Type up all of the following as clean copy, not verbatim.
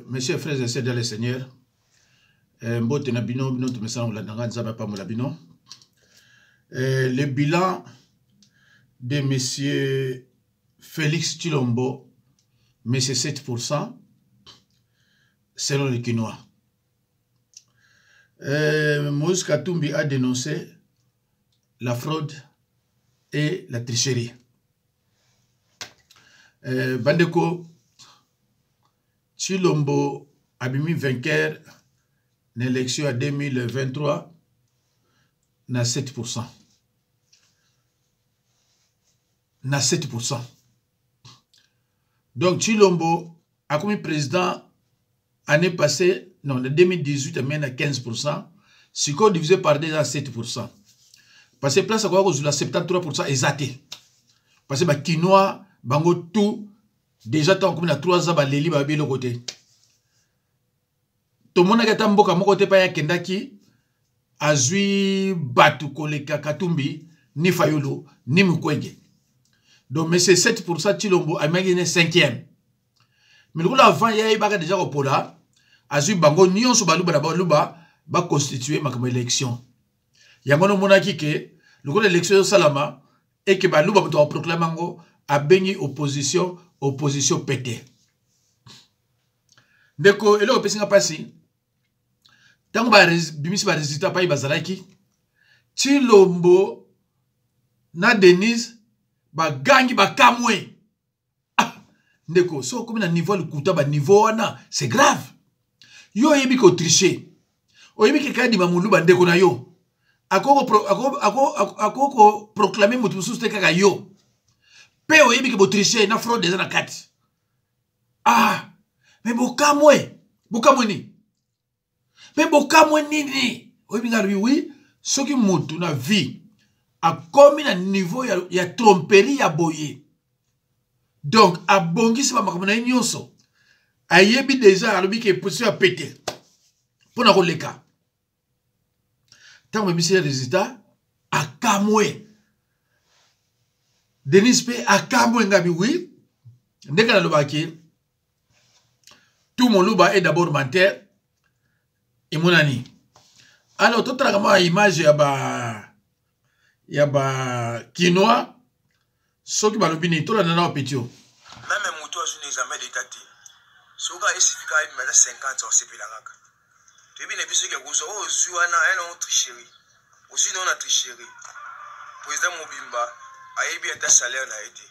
Messieurs, frères et sœurs dans le Seigneur, le bilan de Monsieur Félix Tshilombo, mais c'est 7% selon les Quinois. Moïse Katumbi a dénoncé la fraude et la tricherie. Bandeko Tshilombo a mis vainqueur dans l'élection à 2023 na 7%. Na 7%. Donc Tshilombo a commis président année passée, non, en 2018, il a 15%. Si on divisé par 2 à 7%. Parce que place à quoi vous avez 73% exacté. Parce que les Quinois, bango tout, déjà tant comme na 3 ans, les libres bien le côté. Tout le monde a été en boka, mon côté pas kendaki, azui batu koleka katumbi, ni fayolo, ni mukwege. Donc, mais c'est 7% Tshilombo a gagné 5e. Mais le coup avant, il y a déjà au Pola, azui bango, ni on se baluba la baluba, va constituer ma élection. Il y a mon monaki que, le coup de l'élection de Salama, et que baluba doit proclamer a béni opposition pété. Donc, et là, on peut s'y passer. Tant que bimis va résultat pas y bazalaki, Tshilombo na Denise ba gangi ba kamwe. Ah, ndeko, so comme na niveau le kuta ba niveau na, c'est grave. Yo yebi ko tricher. O yebi ke kadi ba mulu ba ndeko na yo. Akoko proclamer mutu suste kaka yo. Pe o yebi ke bo tricher na fraude des na kati. Ah, mais bo kamwe ni. Mais bokamwe nini? Oui, ce qui montre na vie a commis un niveau ya tromperie ya boye. Donc a bongi se ba makamana nyonso. A yebi déjà alobi ke position a pété. Pour na koleka. Tant que monsieur résultat a kamwe. Denis P a kamwe ngabi oui. Ndeka na lobaki. Tout mon louba est d'abord menteur. Et mon ami. Alors, tout le monde image ya ba Quinois, ce qui va le bini, tout le monde a pétio. Même un mouton, je n'ai jamais détaté. Ce qui est efficace, il m'a 50 ans, c'est plus la raque. Tu es bien épisode que vous avez aussi un tricherie. Aussi, non, on a tricherie. Président Mobimba a eu bien ta salaire, on a été.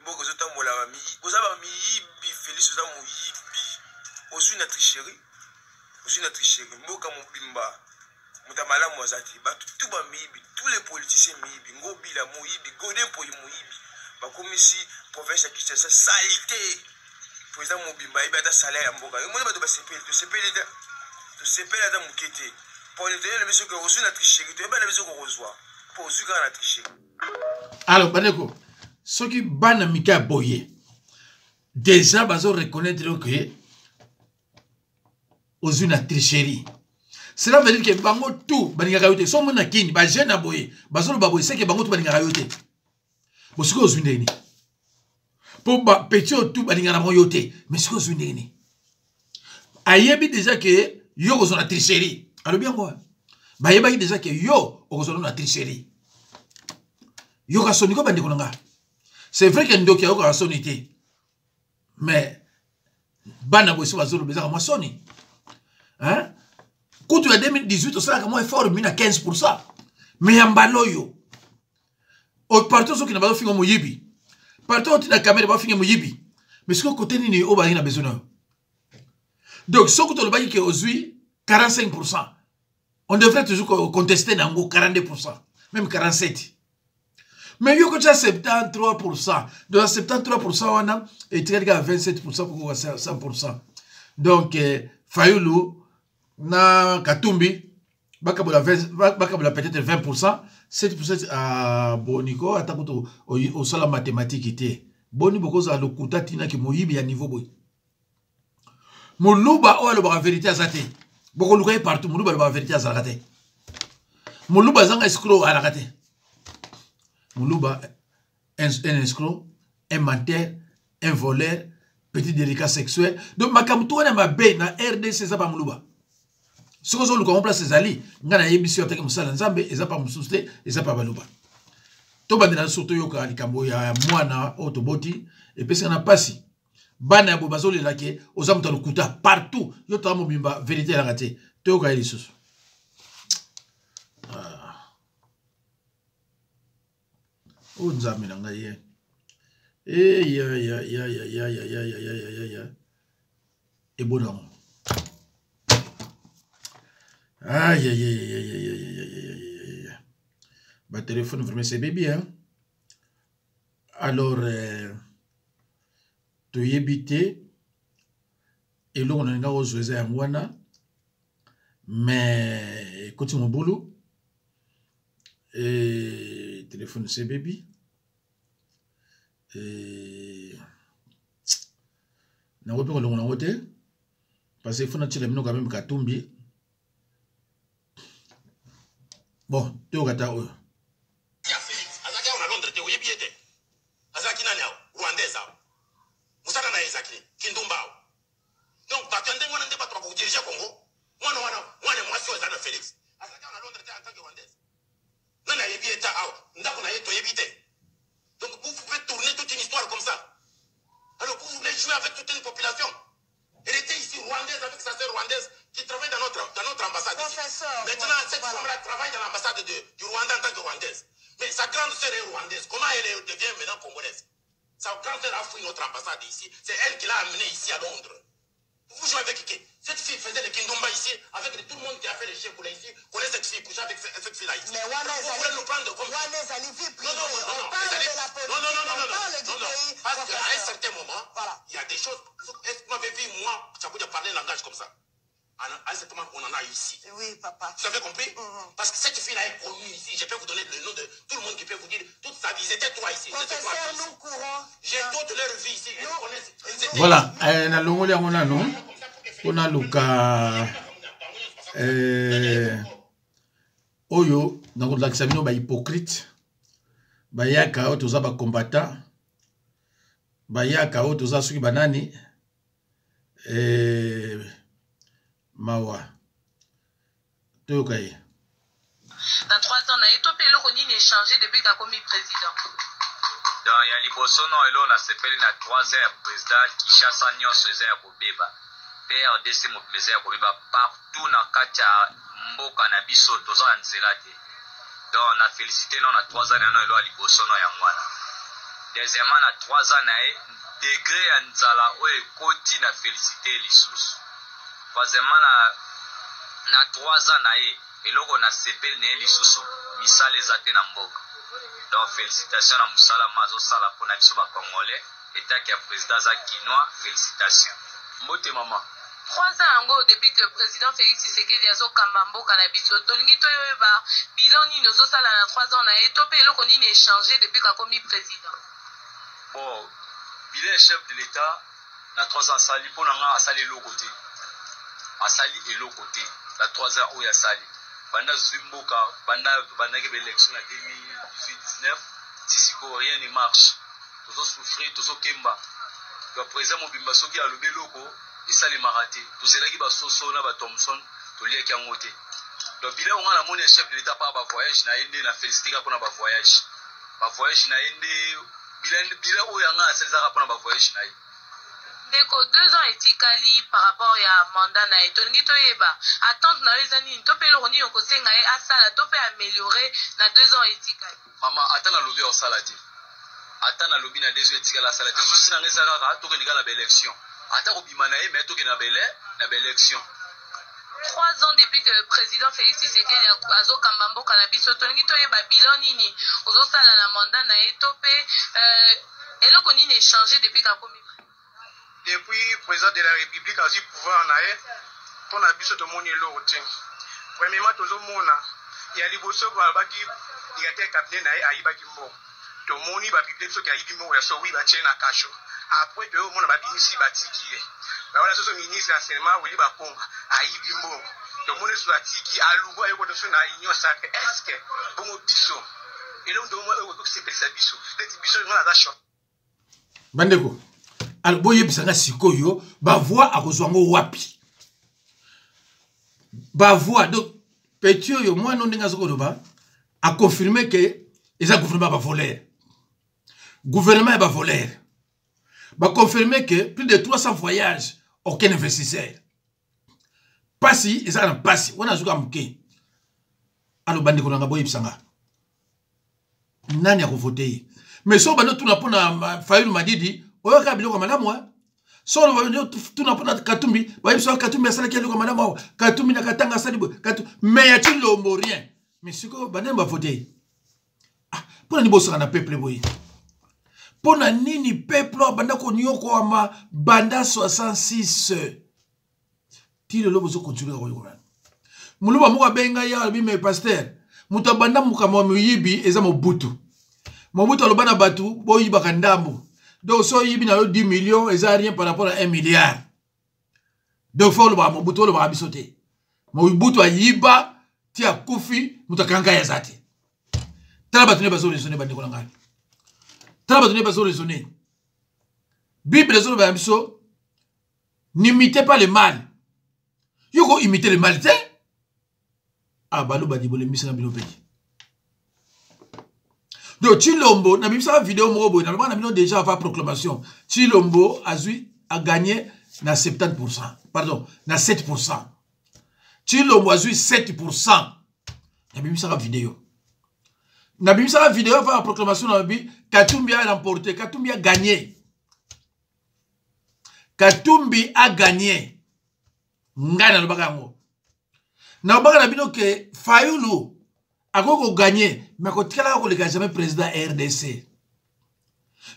Beaucoup de temps, vous avez mis Félix, vous avez mis aussi une tricherie. Aussi une tricherie. Mboka Mobimba, Moutamala Mozati, tout le mibi, tous les politiciens mibi, Ngobila Moibi, Godin Poy Moibi, comme ici, professeur qui se salité. Président Mobimba, il a un salaire à Mboka. Il m'a dit que c'est pas là Moukete. Pour nous donner le monsieur que reçoit la tricherie, tu n'as pas le monsieur qu'on reçoit. Pour reçoit la tricherie. Alors, Baneko, ce qui ban Mika Boye, déjà, ils reconnaître que aux une tricherie. Cela veut dire que bango tout baninga kayote so mona kini ba jeune aboye bazolo baboye c'est que bango tout baninga kayote bosiko aux une ni pour ba petit tout baninga na moyote mais siko aux une ni ayebi déjà que yo ko zona tricherie alors bien quoi ba yeba déjà que yo ko zona tricherie yo ka soni ko bande konanga c'est vrai que ndoki yo ka soni té mais bana boye so bazolo bezaka mo soni. Hein? Quand tu as 2018, on a effort de 15%. Mais il y a un baloyo. Partout, ceux qui n'ont pas fait un moyibi. Partout, tu as caméra, pas fait un moyibi. Mais ce que côté ni au bas, il a besoin. Donc, ce que tu as dit qu'aujourd'hui, 45%. On devrait toujours contester dans 42%. Même 47%. Mais il y a 73%. Donc, 73%, on a été à 27% pour 100%. Donc, Fayoulou, na Katumbi, bakabola peut-être 20%, 7% à Boniko, attends au sol mathématique était. Boni beaucoup à l'okuta tina qui moyibi à niveau boy. Moulouba ou à la vérité à zate. Beaucoup loué partout, Moulouba la vérité à zate. Moulouba zang escroc à la rate. Moulouba un escroc, un menteur, un voleur, petit délicat sexuel. Donc, makamto wana mabe na RDC za pa muluba. Ce que nous avons place ezali, ngana yebisi yo teke musala nzambe, eza pa mususte, eza pa baluba. To bandela surtout yo ka likambo ya mwana otoboti, et puis na pasi. Bana ya bobazoli lake, oza muta lukuta partout, yo to mobimba vérité la raté. To ka eli susu. O nzambe na ngai. Et bon amour. Aïe, aïe, aïe, aïe, aïe, aïe, aïe, aïe. Bah, téléphone, vraiment, c'est bébé, hein. Alors, tu y habité, et là, on a osé à Mouana, mais, écoute mon boulot, et téléphone, c'est bébé, et, na wopi on a woté, parce qu'il faut naturellement quand même qu'à tomber. Bon, tu as gâté. Félix, Azaki on a Londres, tu es bien. Azaki n'a pas Rwandais. Moussa n'a Azaki, Kindumba. Donc, tu as un débat pour diriger Congo. Moi, moi, je Félix. Azaki on a Londres en tant que Rwandais. Non, n'a bien été out. N'a pas été. Donc, vous pouvez tourner toute une histoire comme ça. Alors, vous voulez jouer avec toute une population. Elle était ici rwandaise avec sa sœur rwandaise qui travaille dans notre ambassade. Professeur, maintenant, cette femme-là travaille dans l'ambassade du Rwanda en tant que rwandaise. Mais sa grande sœur est rwandaise. Comment elle devient maintenant congolaise? Sa grande sœur a fui notre ambassade ici. C'est elle qui l'a amenée ici à Londres. Vous jouez avec qui? Cette fille faisait le Kindumba ici, avec tout le monde qui a fait les chefs pour ici. Connaît cette fille, coucher avec cette fille-là ici. Mais vous voulez nous prendre comme ça? Non. Parce qu'à un certain moment, il y a des choses. Est-ce que vous m'avez vu, moi, ça vous dire parler un langage comme ça? À un certain moment, on en a ici. Oui, papa. Vous avez compris? Parce que cette fille-là est connue ici. Je peux vous donner le nom de tout le monde qui peut vous dire toute sa vie. C'était toi ici. Professeur, nous courons. J'ai toute leur vie ici. Voilà. On a Luka. Oyo, donc la examino ba hypocrite. Ba yaka o toza ba combattant. Ba yaka o toza suki banani. Mawa. Toyokaye. Dans 3 ans, on a étopé le Ronine échangé depuis qu'il a commis président. Donc, il y a l'Ibosono et l'on a séparé na 3 heures président qui chasse en yon se zère pour Beba. PRDC mo plaisir pour Beba partout na katia mboka na biso toza nzelate. Donc, on a félicité non na 3 ans et l'on a l'Ibosono ya mwana. Deuxièmement, na 3 ans na degré ya nzala oye koti na félicité lisusu. Troisièmement, na 3 ans na eloko na sepel na lisusu misala ezate na mboka. Donc félicitations à Moussala Mazo Sala pour na biso ba congolais et ta qui président za Kinois, félicitations. Mbote maman. 3 ans ago depuis que le président Félix Tshisekedi azo kamba mboka na biso tolingi toyoba bilan nini ozo sala na 3 ans na etopé eloko nini échangé depuis qu'il a commis président. Bon, bilan chef de l'état na 3 ans sali pour nga asali eloko te. Asali eloko te. La 3 ans oya sali. Banda Zimboka, banda que l'élection en 2018-19, si rien ne marche, tous ont souffert, tous ont kemba. Le président Mobimba Soki a levé loco, et ça les maraté. Tous les gens qui sont là, Thompson, tous les qui ont voté. Donc, il y a un monde chef de l'État par voyage, n'a aidé, n'a félicité pour un voyage. Par voyage, n'a aidé, bilan où il y a un seul pour un voyage, n'a aidé. Deko 2 ans etikali par rapport à mandat na etongi toyeba attente na ezani to pe loni okosenga e asala to pe améliorer na 2 ans etikali mama atana lobi o salati atana lobi na 2 ans etikala la salati souci na ngesa kaka to ke nikala ba élection ata ko bimana e mais to ke na ba élection 3 ans depuis que le président Félix Tshisekedi azo kambambo kala biso tolingi toyeba bilan nini ozo sala na mandat na etope eloko nini échangé depuis qu'a commis. Depuis le président de la République a eu pouvoir pour la biso de mon yelo rotin. Premièrement, tout le monde, il y a les bosses qui a été cabinet à Ibakimbo. Tout le monde va publier ce qui a été mort, so oui, va tirer na cacho. Après, tout le monde va bien ici, bâti. Voilà, ce ministre d'enseignement, oui, va prendre à Ibimbo. Tout le monde soit qui a l'ouvrage et votre son à l'union sacrée. Est-ce que, bon, biso, et là, on demande que c'est pour ça biso. Les biso, on a la chance. Bandeko. alors boye bisanga sikoyo ba voix a kozwango wapi ba voix donc petit yo moi non ndinga zoko ba a confirmé que les gouvernement va voler gouvernement va voler va confirmer que plus de 300 voyages aucun investisseur pasi ils ont pasi on a zuka muke alors bandi konanga boye bisanga nani a voté mais so bando tuna pona Fayulu Madidi oyo ka biloko malamu so bando tuna pona Katumbi ba biso Katumbi asala ki biloko malamu Katumbi na Katanga asali bo mais ya Tshilombo rien mais siko bande ba voté ah pona ni bosa na peuple boye pona nini peuple banda ko nyoko ama banda 66 ti le lobo zo continuer ko yona muluba mo benga ya bi me pasteur mutabanda mukamo muyibi eza mobutu mobutu alobana batu boyiba kandambo donc so yibi na 10 millions eza rien par rapport à 1 milliard donc faut le ba mobutu le ba bisoté mobutu ayiba ti akufi mutakanga ya zati tala batu ne bazo raisonner bande ko ngani tala batu ne bazo raisonner bible zo ba biso n'imitez pas le mal yoko imiter le mal t'es ah balo badi bole misana bino peki donc Tshilombo na bimisa vidéo moko boy na bana bino déjà fa proclamation Tshilombo a gagné na 70%, pardon na 7%. Tshilombo a 7%. Na bimisa vidéo fa proclamation na bi Katumbi a remporté, Katumbi a gagné. Katumbi a gagné. Ngana lo bakango. Na baka na bino ke Fayulu a gagné mais ko tikala ko le jamais président RDC.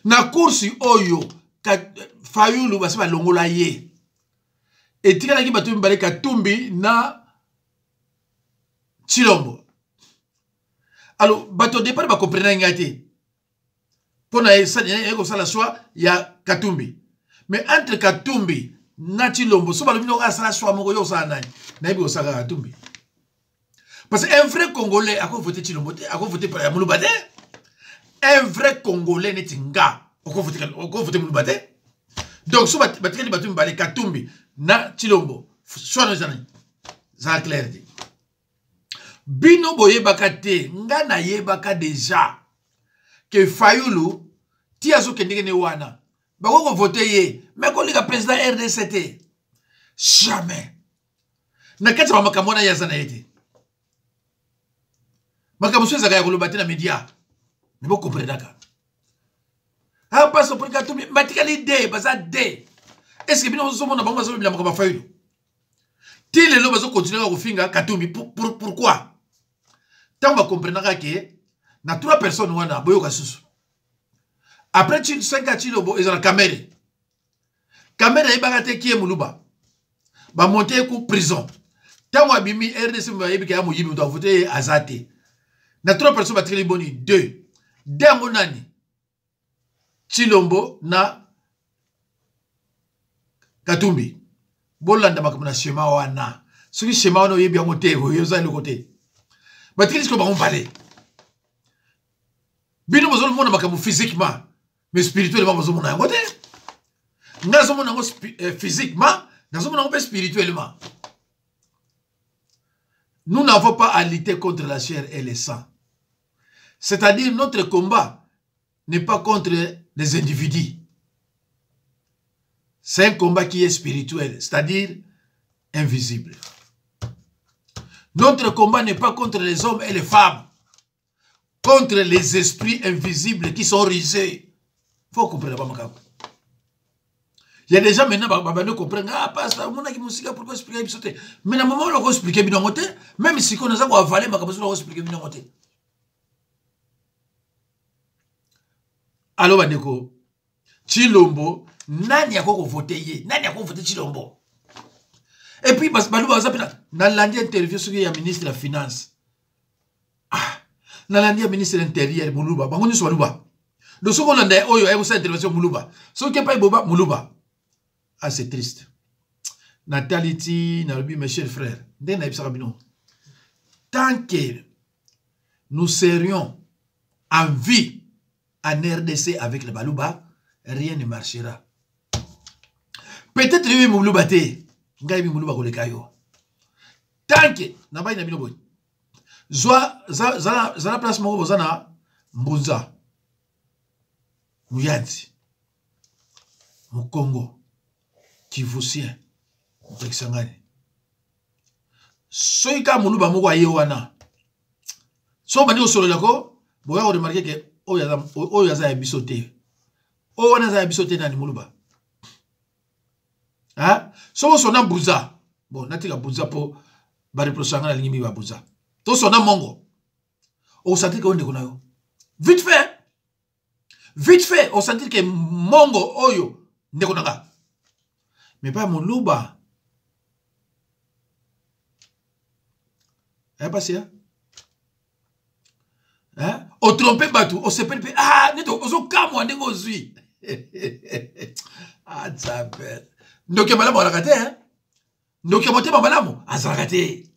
Na course oyo Fayulu basi ba longola ye. Et tikala ki batu mbale Katumbi na Tshilombo. Alors bato départ ba comprendre ngati. Pona ça ko sala choix ya Katumbi. Mais entre Katumbi na Tshilombo so ba lobino ka sala choix moko yo sa nani. Na ibi osaka Katumbi. Parce qu'un vrai Congolais a voté Tshilombo, a voté pour Mouloubade. Un vrai Congolais n'est pas a voté Mouloubade. Donc, si vous avez Katumbi, na Tshilombo, soit nos amis. Ça clair dit. Bino boye bakate, nga na ye baka déjà que Fayulu tia zo kendenge ne wana. Ba ko voter ye, mais ko lika président RDC jamais. Na kati ba makamona ya zana yete. Makamusu ezaka ya kolobati na media. Ne bo comprendre ka. Ah parce pour Katumbi, matikali de, baza de. Est-ce que bino zo mona bango bazo bila makaba Fayulu? Ti le lo bazo continuer à kofinga Katumbi pourquoi? Tant ba comprendre ka ke na 3 personnes wana boyo ka susu. Après 5 ans Tshilombo ezala caméra. Caméra ibaka te ki Muluba. Ba monter ku prison. Tant wa bimi RDC ba yebika ya moyibi ndo voter azate. Na 3 personnes batri boni 2. Dengo nani? Tshilombo na Katumbi. Bolanda makamuna shema wana. Soki shema wana yebi yango te yoza le côté. Batri ko ba on parler. Bino bozolo mona makamu physiquement, mais spirituellement bozolo mona yango te. Ngazo mona yango physiquement, ngazo mona yango spirituellement. Nous n'avons pas à lutter contre la chair et le sang. C'est-à-dire notre combat n'est pas contre les individus. C'est un combat qui est spirituel, c'est-à-dire invisible. Notre combat n'est pas contre les hommes et les femmes, contre les esprits invisibles qui sont risés. Il faut comprendre. Il y a des gens maintenant qui comprennent. Ah, pas ça, on a qui musique pourquoi expliquer ça. Mais à un moment, on va expliquer bien côté, même si on a ça, on va avaler, on va expliquer bien côté. Alors, Badeko, Tshilombo, nani a voté ye, nani a voté Tshilombo. Et puis, Balou Bazapina, dans l'année interview sur le ministre de la Finance. Ah, dans l'année ministre de l'Intérieur, Moulouba, Bangouni soit Moulouba. Donc, ce qu'on a dit, oh, il y a une intervention Moulouba. Ce qui n'est pas Boba, Moulouba. Ah, c'est triste. Natalité, Narubi, mes chers frères, tant que nous serions en vie en RDC avec le Balouba, rien ne marchera. peut-être lui muluba te ngai bi muluba koleka yo tanke na bai na bino boy zala place moko bozana mbunza muyadi mukongo kivusien mtekisangani soika muluba moko aye wana so bandi osolola ko boya ko remarquer que oyo aza ya biso te oyo wana aza ya biso te nani muluba hein so sona buza bon natika buza po ba reprochanga na lingi mi ba buza to sona mongo o sentir que on ndeko na yo vite fait o sentir que mongo oyo ndeko nanga mais pas muluba pas ça hein o tromper batu o sepel pe ah neto ozo kamwa ndengo zui ah tsapel ndoke malamu alakate hein ndoke motema malamu azalakate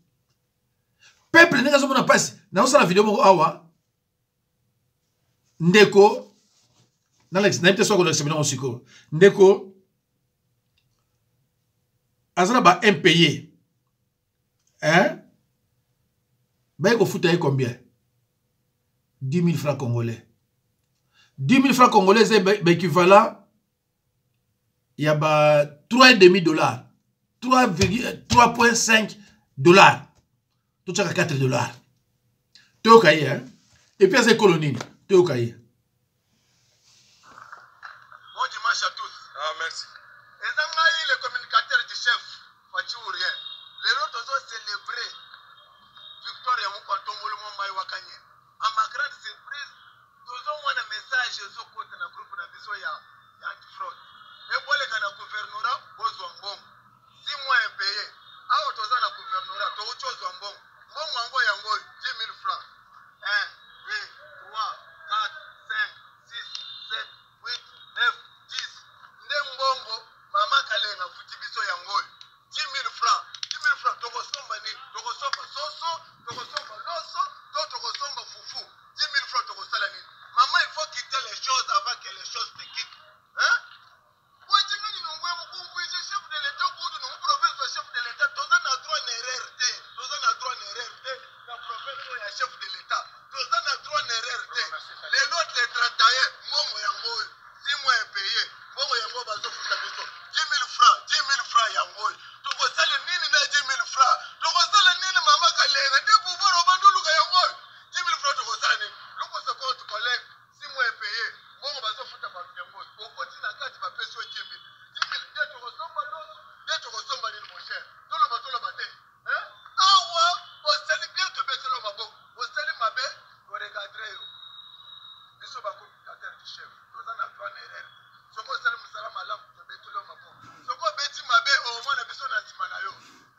peuple nenga zomona pasi na osala video moko awa ndeko Nalex na ipte soko na semina osiko ndeko azala ba impayé hein ba ko futa combien 10 000 francs congolais. 10 000 francs congolais, c'est équivalent. Il y a $3,5. 3,5 $. Tout ça, $4. Tu es au cahier, hein? Et puis, c'est colonie. Tu es au cahier. Bon dimanche à tous. Ah, merci. Et dans le communicateur du chef, Fachourien, les autres ont célébré Victoria Moukantomolo Maïwakanye. À ma grande surprise, nous avons un message sur le côté de groupe de anti-fraude. Mais pour les gars gouvernorat, vous avez bon. 6 mois impayés. Ah, vous avez un gouvernorat, vous avez un bon. Bon, vous avez 10 000 francs. 1, 2, 3, 4, 5, 6, 7, 8, 9, 10. Ndembongo, maman Kalena, Futibiso Yangoy. 10 000 francs. 10 000 francs, Togosomba ni, Togosomba Soso, Togosomba Loso, Togosomba Foufou. 10 000 francs, Togosala ni. Maman, il faut quitter les choses avant que les choses te quittent. Hein? Ouais, tu nous dis, nous, chef de l'État, nous, province, chef de l'État, tous en a droit à erreur. Tous en a droit à erreur. La province, il y a chef de l'État. Tous en a droit à erreur. Les autres, les 31, Momo Yangoy, 6 mois impayés. Momo Yangoy, Bazo Foutabiso. 10 000 francs, 10 000 francs Yangoy. Togosala nini na 10 000 francs. Togosala nini Mama Kalena. De pouvoir au bandou Yangoy. 10 000 francs Togosala nini. Look au compte collègue, 6 mois impayés. Momo Bazo Foutabiso Yangoy. Au continent, à 4, tu vas payer 10 000. 10 000, dès Togosomba l'autre, dès Togosomba nini mon cher. Dans le bateau, le matin. Hein? Ah ouais, on salue bien que baisse le mabo. On salue ma belle, on regarderait. Ils sont pas communicateurs du chef. Nous en avons un erreur. Ce qu'on salue Moussala Malam, on met tout le mabo. Ce qu'on bêtit ma belle, au moins, on a besoin d'un timanayo.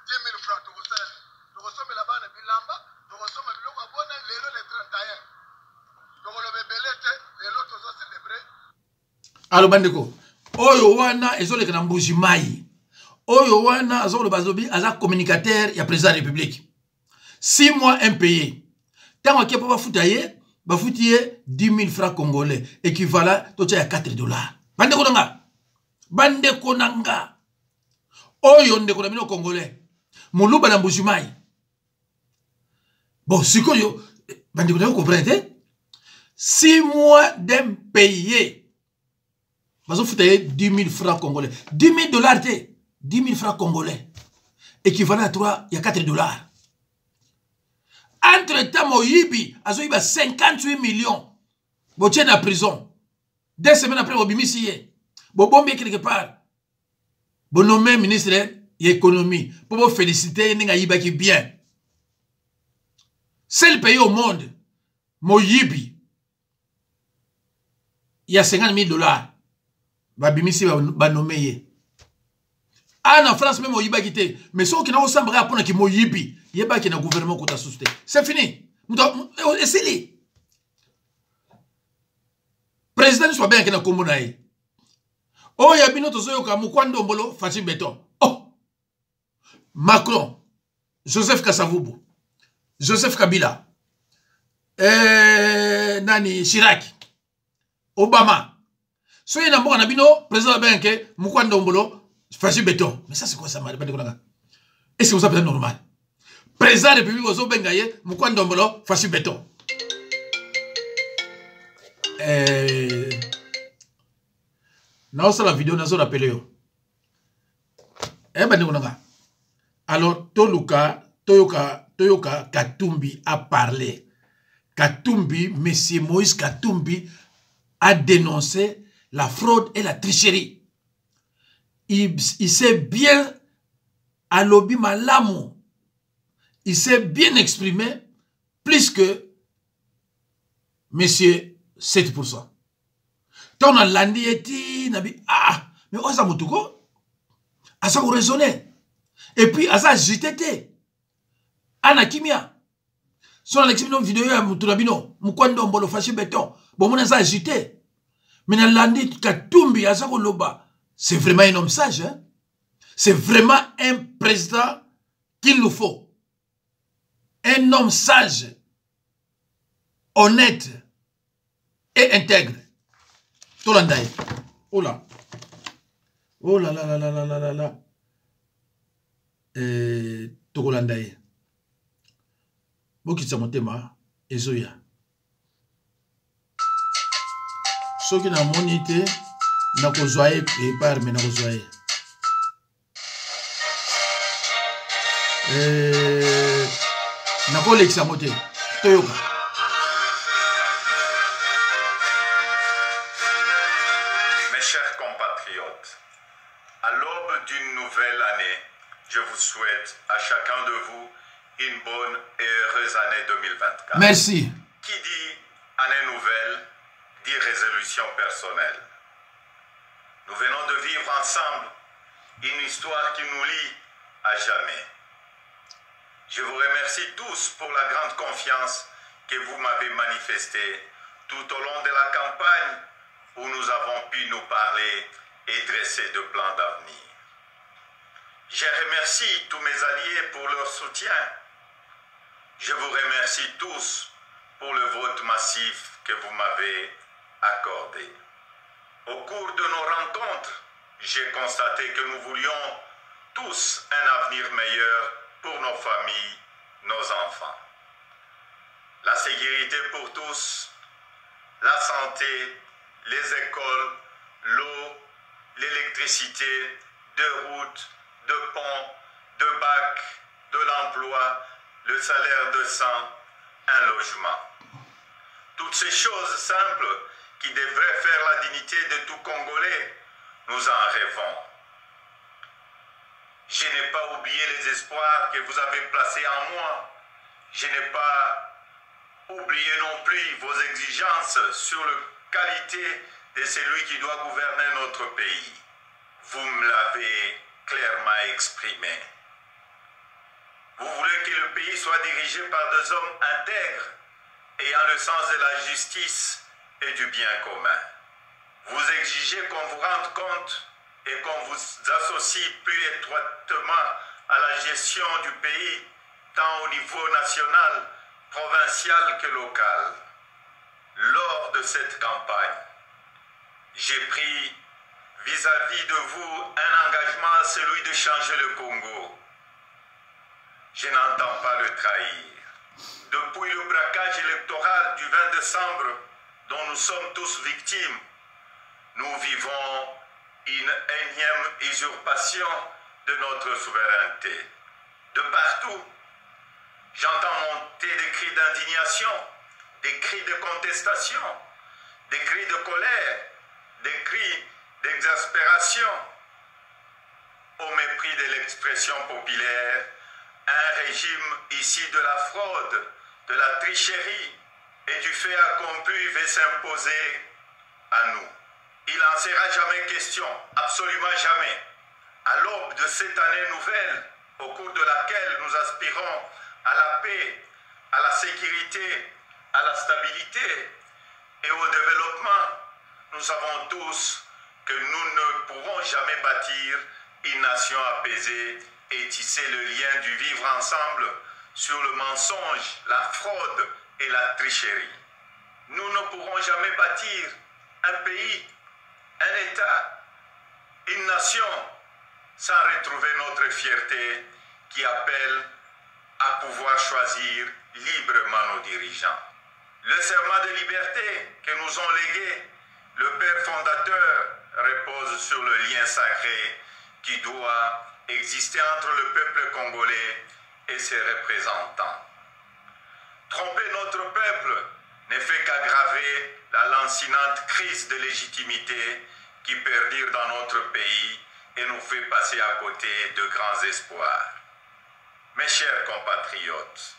10 000 francs, Togosala. Togosomba là-bas, on a bilamba. Togosomba, le logo, on a les 31. Donc on a bébélé, les autres ont célébré. Alors, bandeko. Oyo wana ezoleka na mbuji mai. Oyo wana azolo bazobi aza communicateur ya président de la République. 6 mois impayé. Tant que papa foutaye, ba foutiye 10 000 francs congolais équivalent to ya $4. Bandeko nanga. Bandeko nanga. Oyo ndeko na bino congolais. Muluba na mbuji mai. Bon, sikoyo bandeko na yo comprendre 6 mois d'impayé. Vous avez 10 000 francs congolais. 10 000 $, 10 000 francs congolais. Équivalent à 3, il y a $4. Entre-temps, Moïbi a 58 millions. Vous êtes en prison. 2 semaines après, vous avez mis bon quelque part. Vous nommez ministre de l'économie. Pour vous féliciter, vous avez bien. C'est le pays au monde. Moïbi. Il y a 50 000 $. Babimisi ba nommé. Ah, en France même, il y a quitté. Mais ceux qui n'ont pas semblé apprendre qu'il y a un gouvernement qui a soutenu. C'est fini. Et c'est lui. Président soit bien qu'il a communé. Oh, il y a bien d'autres choses comme Kwando Mbolo, Fatim Beton. Oh, Macron, Joseph Kasavubu, Joseph Kabila, Nani Chirac, Obama. So il y a un président Benke, Moukwanda Mbolo, Fachi béton. Mais ça, c'est quoi ça, Est-ce que vous appelez normal? Président de la République, Ozo Bengaye, Moukouan Dombolo, Fachi béton. Non, c'est la vidéo, nous avons appelé. Alors, Toyoka Katumbi a parlé. Katumbi, Monsieur Moïse Katumbi, a dénoncé la fraude et la tricherie. Il s'est bien à lobby malamu. Il s'est bien exprimé plus que Monsieur 7%. Tant on a l'andiéti, mais on s'en moutouko, à ça vous raisonnez. Et puis, à ça, JTT, Anakimia. Sur l'exemple vidéo, à Moutourabino, Moukwando, Mbolo, Fachi Béton, bon, on a ça agité. Mais dans l'andi, Katumbi, à ça, c'est vraiment un homme sage, hein? C'est vraiment un président qu'il nous faut. Un homme sage, honnête et intègre. Tolandaï. Oh là. Oh là là là là là là là là. Togolandaï. Bokitsa motema ezoya. Soki na monite na kozwaye et par me na kozwaye. Na kolekisa mote toyoka. Mes chers compatriotes, à l'aube d'une nouvelle année, je vous souhaite à chacun de vous une bonne et heureuse année 2024. Merci. Qui dit année nouvelle, dit résolution personnelle. Nous venons de vivre ensemble une histoire qui nous lie à jamais. Je vous remercie tous pour la grande confiance que vous m'avez manifestée tout au long de la campagne où nous avons pu nous parler et dresser de plans d'avenir. Je remercie tous mes alliés pour leur soutien. Je vous remercie tous pour le vote massif que vous m'avez accordé. Au cours de nos rencontres, j'ai constaté que nous voulions tous un avenir meilleur pour nos familles, nos enfants. La sécurité pour tous, la santé, les écoles, l'eau, l'électricité, de routes, de ponts, de bacs, de l'emploi, le salaire décent, un logement. Toutes ces choses simples qui devraient faire la dignité de tout Congolais, nous en rêvons. Je n'ai pas oublié les espoirs que vous avez placés en moi. Je n'ai pas oublié non plus vos exigences sur la qualité de celui qui doit gouverner notre pays. Vous me l'avez clairement exprimé. Vous voulez que le pays soit dirigé par des hommes intègres, ayant le sens de la justice et du bien commun. Vous exigez qu'on vous rende compte et qu'on vous associe plus étroitement à la gestion du pays, tant au niveau national, provincial que local. Lors de cette campagne, j'ai pris vis-à-vis de vous un engagement, celui de changer le Congo. Je n'entends pas le trahir. Depuis le braquage électoral du 20 décembre, dont nous sommes tous victimes, nous vivons une énième usurpation de notre souveraineté. De partout, j'entends monter des cris d'indignation, des cris de contestation, des cris de colère, des cris d'exaspération. Au mépris de l'expression populaire, un régime issu de la fraude, de la tricherie et du fait accompli veut s'imposer à nous. Il n'en sera jamais question, absolument jamais. À l'aube de cette année nouvelle, au cours de laquelle nous aspirons à la paix, à la sécurité, à la stabilité et au développement, nous savons tous que nous ne pourrons jamais bâtir une nation apaisée et tisser le lien du vivre ensemble sur le mensonge, la fraude et la tricherie. Nous ne pourrons jamais bâtir un pays, un État, une nation sans retrouver notre fierté qui appelle à pouvoir choisir librement nos dirigeants. Le serment de liberté que nous ont légué le Père fondateur repose sur le lien sacré qui doit exister entre le peuple congolais et ses représentants. Tromper notre peuple ne fait qu'aggraver la lancinante crise de légitimité qui perdure dans notre pays et nous fait passer à côté de grands espoirs. Mes chers compatriotes,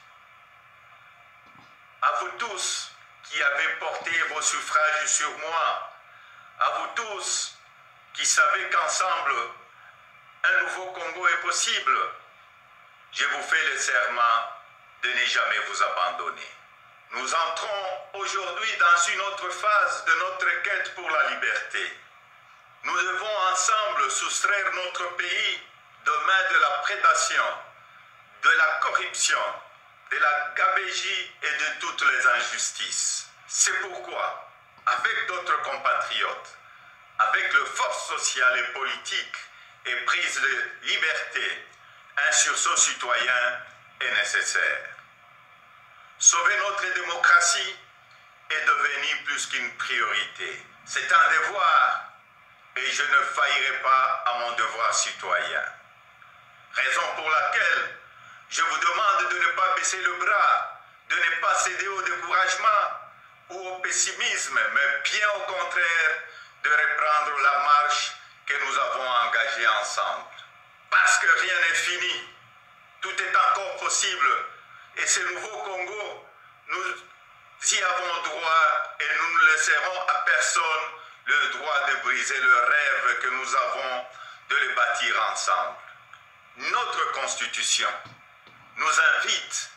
à vous tous qui avez porté vos suffrages sur moi, à vous tous qui savez qu'ensemble, un nouveau Congo est possible, je vous fais le serment de ne jamais vous abandonner. Nous entrons aujourd'hui dans une autre phase de notre quête pour la liberté. Nous devons ensemble soustraire notre pays de main de la prédation, de la corruption, de la gabegie et de toutes les injustices. C'est pourquoi, avec d'autres compatriotes, avec le force sociale et politique et prise de liberté, un sursaut citoyen est nécessaire. Sauver notre démocratie est devenu plus qu'une priorité. C'est un devoir et je ne faillirai pas à mon devoir citoyen. Raison pour laquelle je vous demande de ne pas baisser le bras, de ne pas céder au découragement ou au pessimisme, mais bien au contraire, de reprendre la marche que nous avons engagée ensemble. Parce que rien n'est fini, tout est encore possible. Et ce nouveau Congo, nous y avons droit et nous ne laisserons à personne le droit de briser le rêve que nous avons de le bâtir ensemble. Notre Constitution nous invite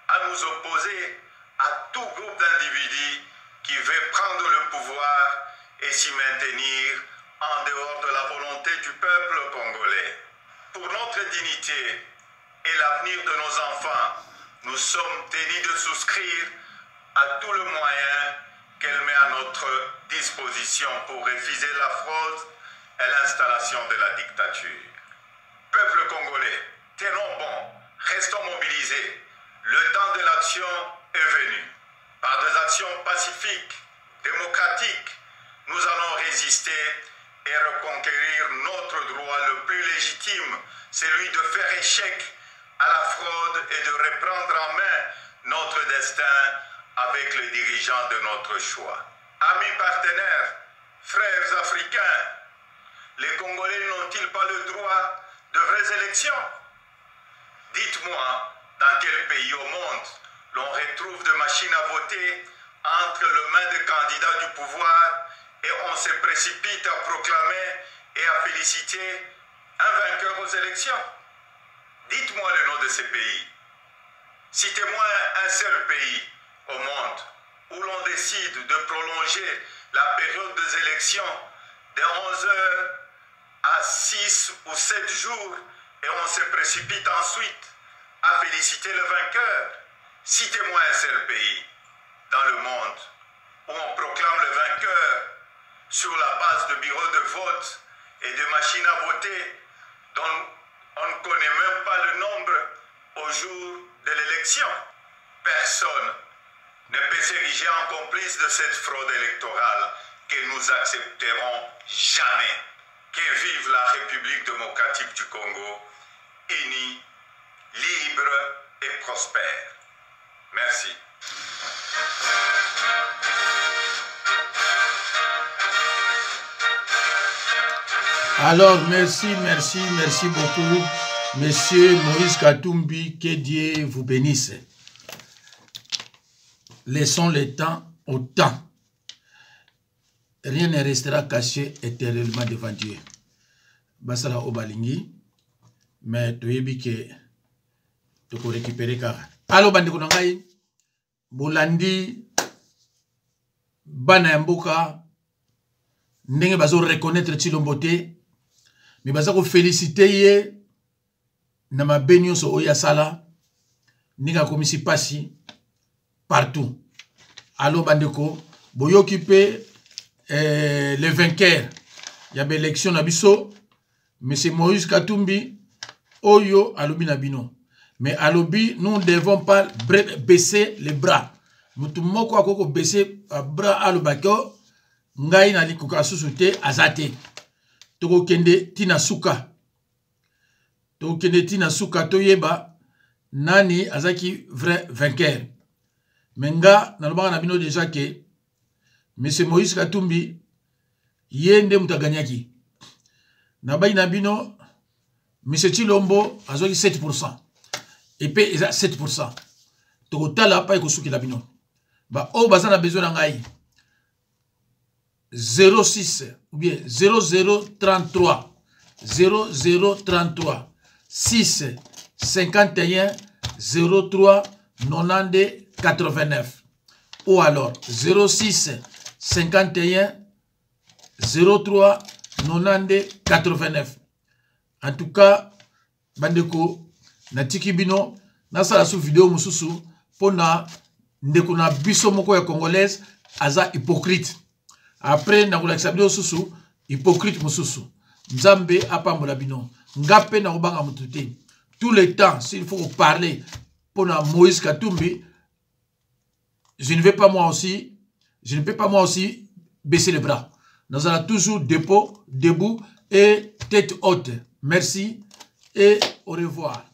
à nous opposer à tout groupe d'individus qui veut prendre le pouvoir et s'y maintenir en dehors de la volonté du peuple congolais. Pour notre dignité et l'avenir de nos enfants, nous sommes tenus de souscrire à tout le moyen qu'elle met à notre disposition pour refuser la fraude et l'installation de la dictature. Peuple congolais, tenons bon, restons mobilisés. Le temps de l'action est venu. Par des actions pacifiques, démocratiques, nous allons résister et reconquérir notre droit le plus légitime, celui de faire échec à la fraude et de reprendre en main notre destin avec les dirigeants de notre choix. Amis partenaires, frères africains, les Congolais n'ont-ils pas le droit de vraies élections? Dites-moi, dans quel pays au monde l'on retrouve des machines à voter entre les mains des candidats du pouvoir et on se précipite à proclamer et à féliciter un vainqueur aux élections? Dites-moi le nom de ces pays. Citez-moi un seul pays au monde où l'on décide de prolonger la période des élections de 11 heures à 6 ou 7 jours et on se précipite ensuite à féliciter le vainqueur. Citez-moi un seul pays dans le monde où on proclame le vainqueur sur la base de bureaux de vote et de machines à voter dont on ne connaît même pas le nombre au jour de l'élection. Personne ne peut s'ériger en complice de cette fraude électorale que nous accepterons jamais. Que vive la République démocratique du Congo, unie, libre et prospère. Merci. Alors, merci beaucoup, Monsieur Moïse Katumbi, que Dieu vous bénisse. Laissons le temps au temps. Rien ne restera caché éternellement devant Dieu. Basala Obalingi, mais tu es que tu peux récupérer car. Alors, bandi kunangai, Bolandi, Bana Mboka, ndenge bazo reconnaître Chilombote, mais bazo féliciter na mabenyo so oya sala, ninga komisi pasi partout. Alors, bandeko, boyo occupé les vainqueurs. Il y a une élection à Bisso. Monsieur Moïse Katumbi, Oyo alobi na bino. Mais alobi, nous ne devons pas baisser les bras. Mutumoko akoko baisser bras alobako, ngai na likuka susute azate. Toko kende tina suka. Toko kende tina suka toyeba, nani azaki vrai vainqueur. Menga, nalobaka na bino déjà que, Monsieur Moïse Katumbi, yende mutaganyaki. Nabai na bino, Monsieur Chilombo, azoki 7%. Et puis, il a 7%. Total, pas ekosuki la bino. Ba, o bazan a besoin d'angaï. 06, ou bien 0033. 0033. 6, 51, 03, 92, 89. Ou alors, 06, 51, 03, 92, 89. En tout cas, bandeko, na tiki bino, na sala sou vidéo mususu, pona ndeko na biso moko ya congolaise, aza hypocrite. Après, na kulakisa bino susu, hypocrite mususu. Nzambe apambola bino. Ngape na ubanga mutute. Tout le temps, s'il faut parler, pona Moïse Katumbi, je ne peux pas moi aussi baisser les bras. Nous allons toujours debout et tête haute. Merci et au revoir.